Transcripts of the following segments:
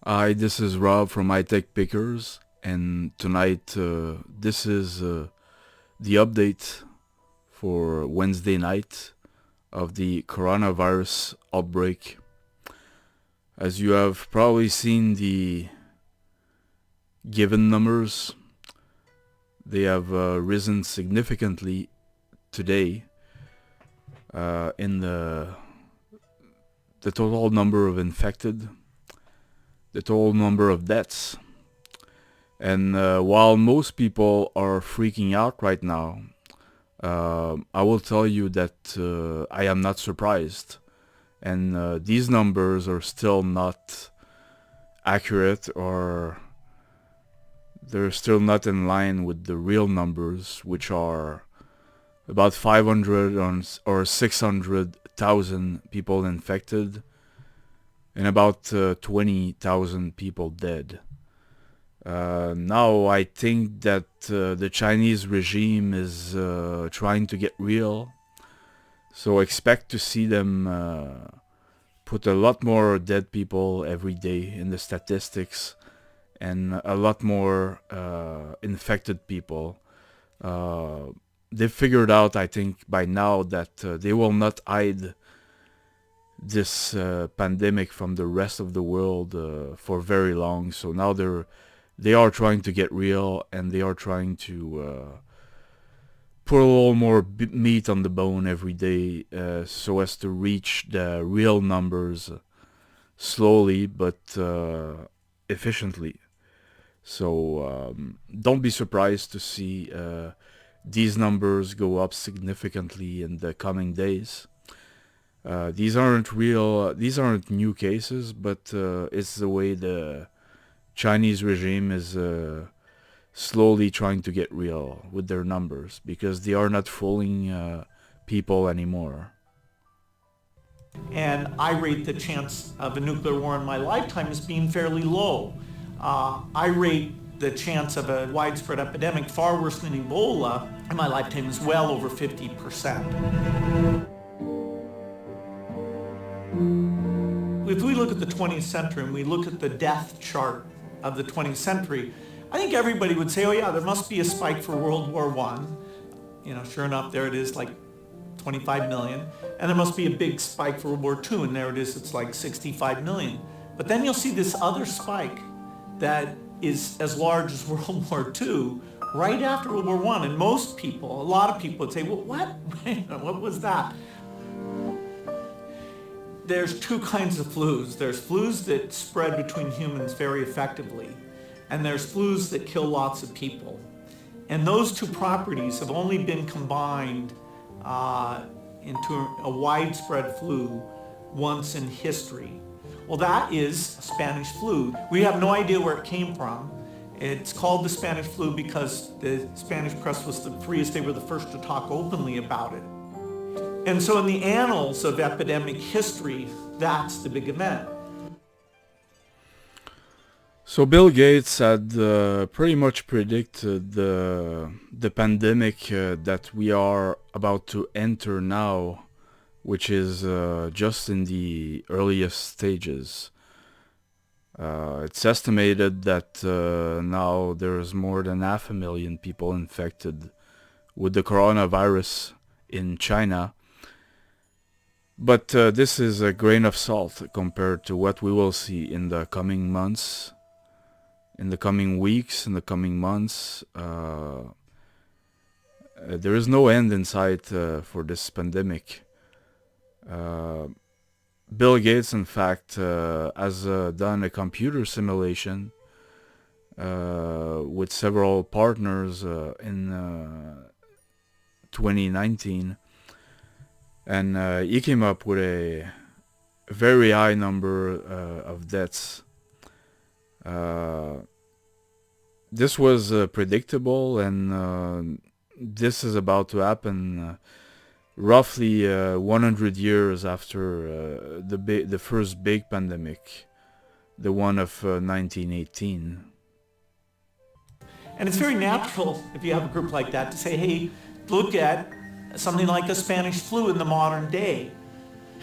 Hi, this is Rob from iTech Pickers, and tonight this is the update for Wednesday night of the coronavirus outbreak. As you have probably seen the given numbers, they have risen significantly today in the total number of infected, the total number of deaths. And while most people are freaking out right now, I will tell you that I am not surprised. And these numbers are still not accurate, or they're still not in line with the real numbers, which are about 500 or 600,000 people infected and about 20,000 people dead. Now I think that the Chinese regime is trying to get real, so expect to see them put a lot more dead people every day in the statistics and a lot more infected people. They've figured out, I think, by now that they will not hide this pandemic from the rest of the world for very long. So now they are trying to get real, and they are trying to put a little more meat on the bone every day, so as to reach the real numbers slowly but efficiently. So don't be surprised to see these numbers go up significantly in the coming days. These aren't new cases, but it's the way the Chinese regime is slowly trying to get real with their numbers, because they are not fooling people anymore. And I rate the chance of a nuclear war in my lifetime as being fairly low. I rate the chance of a widespread epidemic far worse than Ebola in my lifetime is well over 50%. If we look at the 20th century and we look at the death chart of the 20th century, I think everybody would say, oh yeah, there must be a spike for World War I. You know, sure enough, there it is, like 25 million. And there must be a big spike for World War II, and there it is, it's like 65 million. But then you'll see this other spike that is as large as World War II right after World War I. And most people, a lot of people would say, well, what? What was that? There's two kinds of flus. There's flus that spread between humans very effectively, and there's flus that kill lots of people. And those two properties have only been combined into a widespread flu once in history. Well, that is Spanish flu. We have no idea where it came from. It's called the Spanish flu because the Spanish press was the freest. They were the first to talk openly about it. And so in the annals of epidemic history, that's the big event. So Bill Gates had pretty much predicted the pandemic that we are about to enter now, which is just in the earliest stages. It's estimated that now there's more than 500,000 people infected with the coronavirus in China. But this is a grain of salt compared to what we will see in the coming months, in the coming weeks, in the coming months. There is no end in sight for this pandemic. Bill Gates, in fact, has done a computer simulation with several partners in 2019, and he came up with a very high number of deaths. This was predictable, and this is about to happen roughly 100 years after the first big pandemic, the one of 1918. And it's very natural, if you have a group like that, to say, hey, look at something like the Spanish flu in the modern day.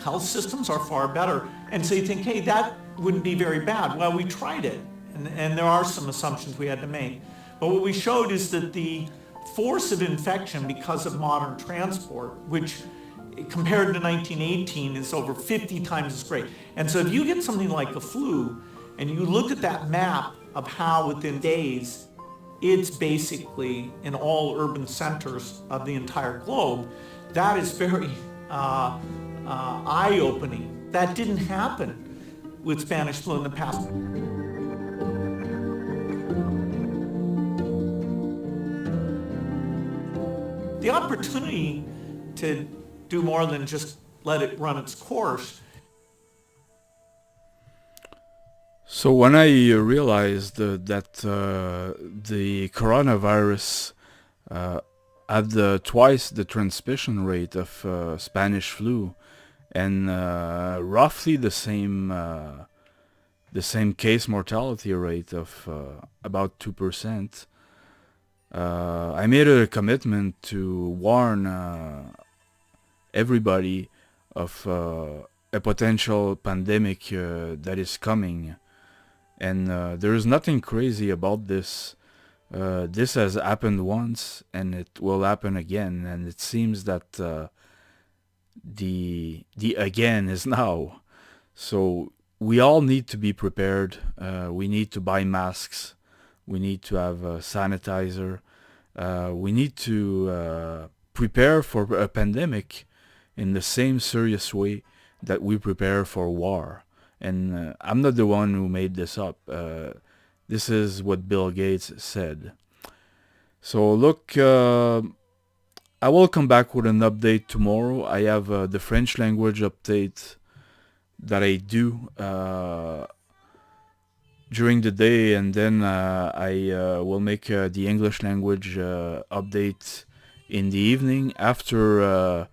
Health systems are far better. And so you think, hey, that wouldn't be very bad. Well, we tried it, and there are some assumptions we had to make. But what we showed is that the force of infection because of modern transport, which compared to 1918 is over 50 times as great. And so if you get something like the flu, and you look at that map of how within days it's basically in all urban centers of the entire globe, that is very eye-opening. That didn't happen with Spanish flu in the past. The opportunity to do more than just let it run its course. So when I realized that the coronavirus had twice the transmission rate of Spanish flu and roughly the same case mortality rate of about 2%, I made a commitment to warn everybody of a potential pandemic that is coming. And there is nothing crazy about this. This has happened once, and it will happen again. And it seems that the again is now. So we all need to be prepared. We need to buy masks. We need to have a sanitizer. We need to prepare for a pandemic in the same serious way that we prepare for war. And I'm not the one who made this up. This is what Bill Gates said. So look, I will come back with an update tomorrow. I have the French language update that I do during the day, and then I will make the English language update in the evening after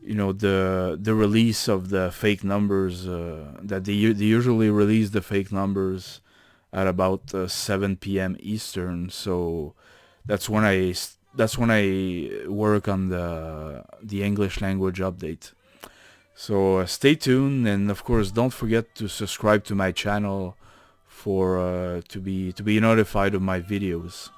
the release of the fake numbers. That they usually release the fake numbers at about 7 p.m. Eastern. So that's when I work on the English language update. So stay tuned, and of course don't forget to subscribe to my channel for to be notified of my videos.